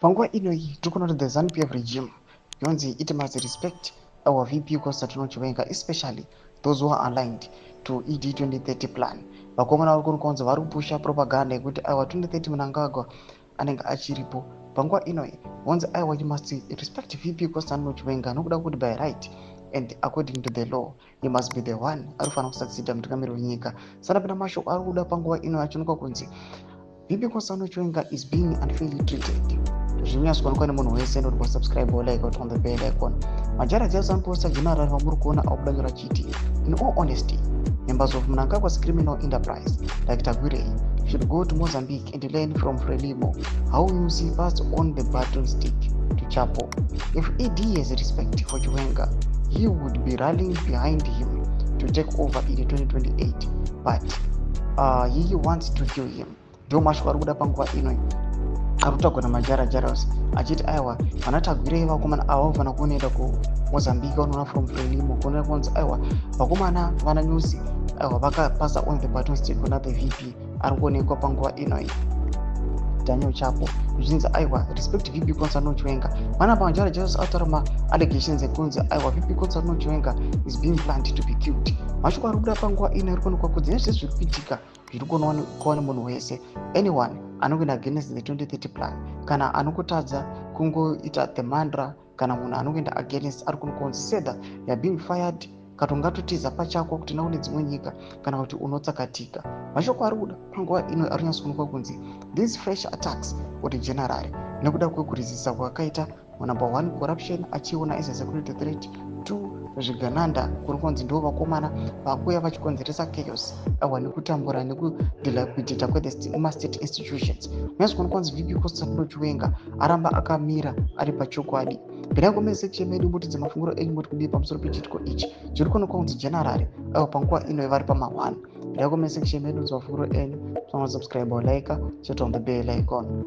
Panguva inoi tiri kuona kuti the ZANU-PF regime yonzi it must respect our VP Constantino Chiwenga, especially those who are aligned to ED 2030 plan. Vakomana vari kuno kunzi vari kupusha propaganda yekuti aiwa 2030 mnangagwa anenge achiripo. Panguva inoi onzi aiwa you must respect VP Constantino Chiwenga nokuda kuti by right and according to the law he must be the one arifana kusucceeda mutungamiri wenyika. Saka pina mashoko ari kuda panguva inoi achionekwa kunzi VP Constantino Chiwenga is being unfairly treated. Zvinyaswanikwa nemunhu wese ndokuti subscribe or like on the bell icon. Majara Jason Poster General vamuri kuona akudanyura chiti. In all honesty, members of Mnangagwa's criminal enterprise, like Tagwirei, should go to Mozambique and learn from Frelimo how you see passed on the baton stick to Chapo. If ED has respect for Chiwenga, he would be rallying behind him to take over in 2028. But he wants to kill him. Ndo mashoko ari kuda panguva inoi arutagona majara jaras achiti aiwa vanatagwirei vakomana ava vana kunoenda kuMozambique vanoona from Frelimo kunoenda kunzi aiwa vakomana vana nyusi aiwa vakapasa on the baton stick kuna the VP ari kuonekwa panguva inoi Daniel Chapo zvichinzi aiwa respect VP Constantino Chiwenga. Mana pamajara jaras ataura ma-allegations ekunzi aiwa VP Constantino Chiwenga is being planned to be killed. Mashoko ari kuda panguva inoi ari kuonekwa kuti nezvese zviri kuitika zviri kuonekwa nemunhu wese. Anyone anokuenda against the 2030 plan kana anokutadza kungoita the mantra kana munhu anokuenda against ari kunokunzi sedha you're being fired katongatotiza pachako kuti naune dzimwe nyika kana kuti unotsakatika. Mashoko ari kuda panguva inoi ari kunyatsoonekwa kunzi these fresh attacks kuti generally nekuda kwekurizisa kwakaita number 1 corruption achiona as a security threat, 2 zvigananda kuri kunzi ndo vakomana vakuya vachikonzeresa chaos aiwa nekutambura nekudilapidita kwema-state institutions. Munyatsokuona kunzi VP Constantino Chiwenga aramba akamira ari pachokwadi. Bhira komene section medu mutidze mafunguro enyu muri kudii pamusoro pechitiko ichi. Zviri kuonekwa kunzi generally aiwa panguva inoi vari pama1. Bhira komene section medu mafunguro enyu, subscribe or like, chete on the bell icon.